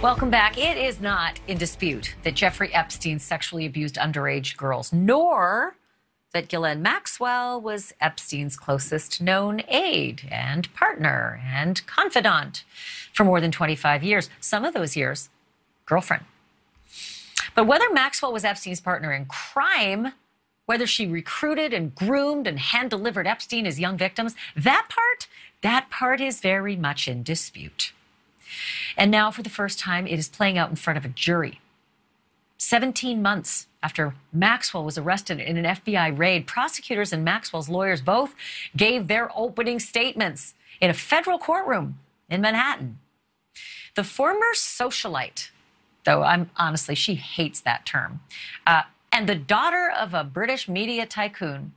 Welcome back. It is not in dispute that Jeffrey Epstein sexually abused underage girls, nor that Ghislaine Maxwell was Epstein's closest known aide and partner and confidant for more than 25 years. Some of those years, girlfriend. But whether Maxwell was Epstein's partner in crime, whether she recruited and groomed and hand-delivered Epstein as young victims, that part is very much in dispute. And now, for the first time, it is playing out in front of a jury. 17 months after Maxwell was arrested in an FBI raid, prosecutors and Maxwell's lawyers both gave their opening statements in a federal courtroom in Manhattan. The former socialite, though honestly, she hates that term, and the daughter of a British media tycoon,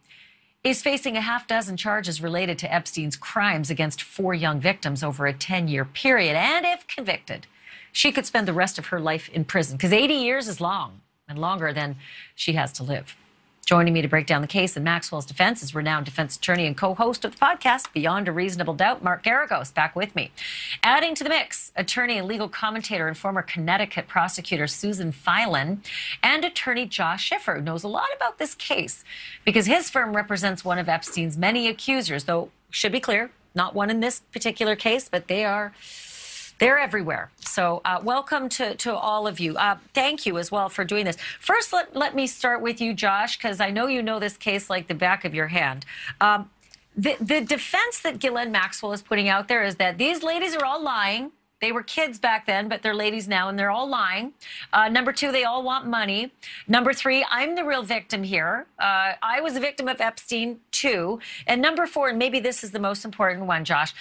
is facing a half-dozen charges related to Epstein's crimes against 4 young victims over a 10-year period. And if convicted, she could spend the rest of her life in prison, because 80 years is long, and longer than she has to live. Joining me to break down the case in Maxwell's defense is renowned defense attorney and co-host of the podcast, Beyond a Reasonable Doubt, Mark Geragos, back with me. Adding to the mix, attorney and legal commentator and former Connecticut prosecutor Susan Filan, and attorney Josh Schiffer, who knows a lot about this case because his firm represents one of Epstein's many accusers, though, should be clear, not one in this particular case, but they're everywhere. So welcome to all of you. Thank you as well for doing this. First, let me start with you, Josh, because I know you know this case like the back of your hand. The defense that Ghislaine Maxwell is putting out there is that these ladies are all lying. They were kids back then, but they're ladies now, and they're all lying. Number 2, they all want money. Number 3, I'm the real victim here. I was a victim of Epstein, too. And number 4, and maybe this is the most important one, Josh,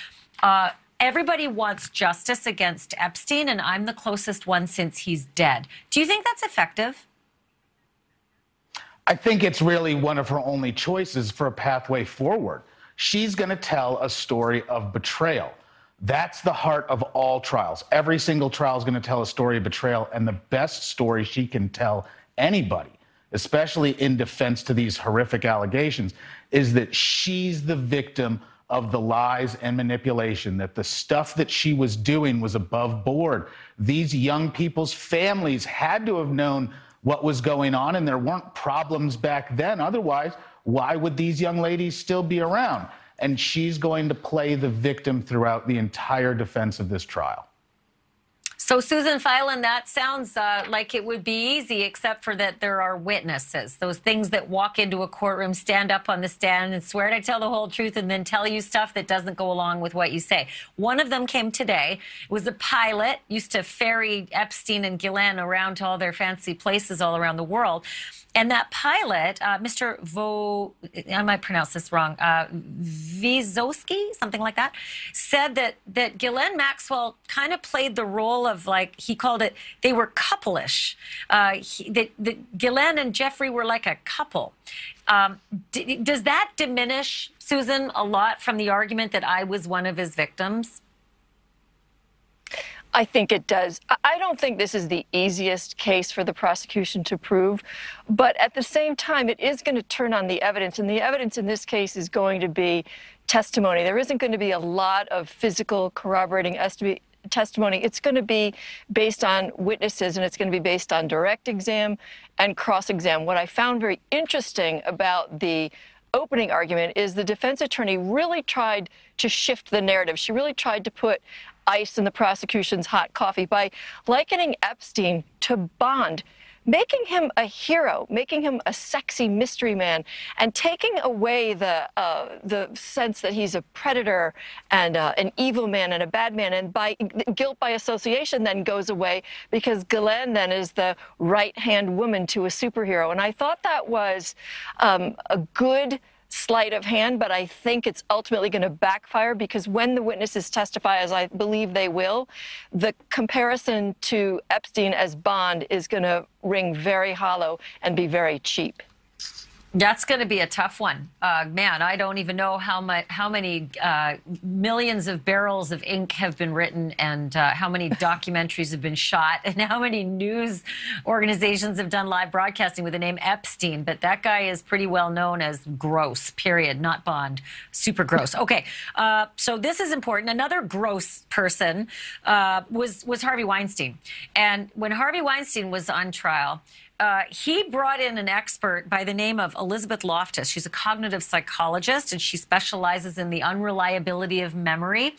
everybody wants justice against Epstein, and I'm the closest one since he's dead. Do you think that's effective? I think it's really one of her only choices for a pathway forward. She's going to tell a story of betrayal. That's the heart of all trials. Every single trial is going to tell a story of betrayal, and the best story she can tell anybody, especially in defense to these horrific allegations, is that she's the victim of the lies and manipulation, that the stuff that she was doing was above board. These young people's families had to have known what was going on, and there weren't problems back then. Otherwise, why would these young ladies still be around? And she's going to play the victim throughout the entire defense of this trial. So, Susan Filan, that sounds like it would be easy, except for that there are witnesses, those things that walk into a courtroom, stand up on the stand and swear to tell the whole truth and then tell you stuff that doesn't go along with what you say. One of them came today. It was a pilot, used to ferry Epstein and Ghislaine around to all their fancy places all around the world. And that pilot, Mr. I might pronounce this wrong, Vysotsky, something like that, said that Ghislaine Maxwell kind of played the role of, like, he called it, they were couple-ish. That Ghislaine and Jeffrey were like a couple. Does that diminish, Susan, a lot from the argument that I was one of his victims? I think it does. I don't think this is the easiest case for the prosecution to prove, but at the same time, it is going to turn on the evidence, and the evidence in this case is going to be testimony. There isn't going to be a lot of physical corroborating testimony. It's going to be based on witnesses, and it's going to be based on direct exam and cross-exam. What I found very interesting about the opening argument is the defense attorney really tried to shift the narrative. She really tried to put ice in the prosecution's hot coffee by likening Epstein to Bond, making him a hero, making him a sexy mystery man, and taking away the sense that he's a predator and an evil man and a bad man. And by guilt by association then goes away because Ghislaine then is the right-hand woman to a superhero. And I thought that was a good sleight of hand, but I think it's ultimately going to backfire because when the witnesses testify, as I believe they will, the comparison to Epstein as Bond is going to ring very hollow and be very cheap. That's going to be a tough one. Man, I don't even know how many millions of barrels of ink have been written, and how many documentaries have been shot, and how many news organizations have done live broadcasting with the name Epstein. But that guy is pretty well known as gross, period, not Bond. Super gross. Okay, so this is important. Another gross person was Harvey Weinstein. And when Harvey Weinstein was on trial, he brought in an expert by the name of Elizabeth Loftus. She's a cognitive psychologist, and she specializes in the unreliability of memory.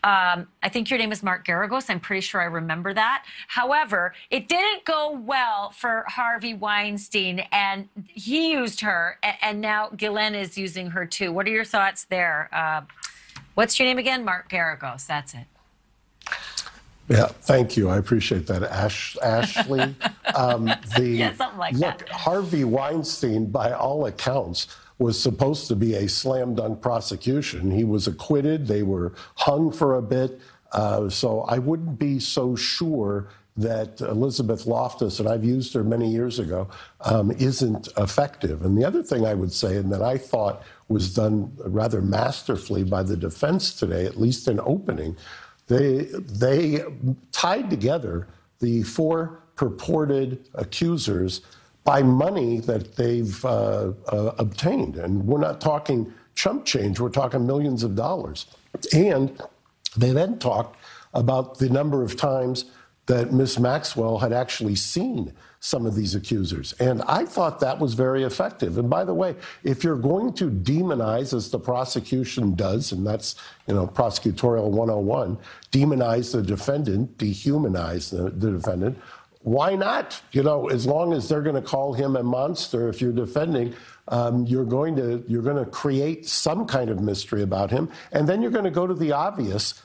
I think your name is Mark Geragos. I'm pretty sure I remember that. However, it didn't go well for Harvey Weinstein, and he used her, and now Ghislaine is using her too. What are your thoughts there? What's your name again? Mark Geragos. That's it. Yeah, thank you. I appreciate that, Ashleigh. Yeah, something like that. Look, Harvey Weinstein, by all accounts, was supposed to be a slam dunk prosecution. He was acquitted. They were hung for a bit. So I wouldn't be so sure that Elizabeth Loftus, and I've used her many years ago, isn't effective. And the other thing I would say, and that I thought was done rather masterfully by the defense today, at least in opening, they tied together the four purported accusers by money that they've obtained. And we're not talking chump change, we're talking millions of dollars. And they then talked about the number of times that Miss Maxwell had actually seen some of these accusers. And I thought that was very effective. And by the way, if you're going to demonize, as the prosecution does, and that's, prosecutorial 101, demonize the defendant, dehumanize the defendant, why not? As long as they're going to call him a monster, if you're defending, you're going to create some kind of mystery about him. And then you're going to go to the obvious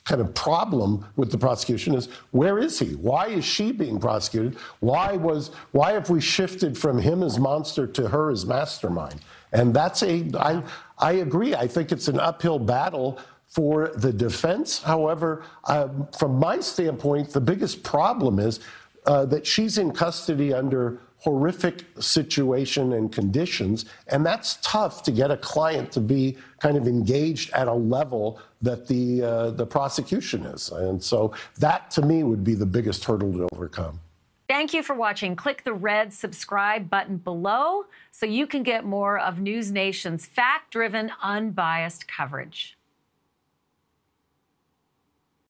kind of problem with the prosecution is, where is he? Why is she being prosecuted? Why have we shifted from him as monster to her as mastermind? And I agree. I think it's an uphill battle for the defense. However, from my standpoint, the biggest problem is that she's in custody under horrific situation and conditions, and that's tough to get a client to be kind of engaged at a level that the prosecution is. And so that, to me, would be the biggest hurdle to overcome. Thank you for watching. Click the red subscribe button below so you can get more of NewsNation's fact-driven, unbiased coverage.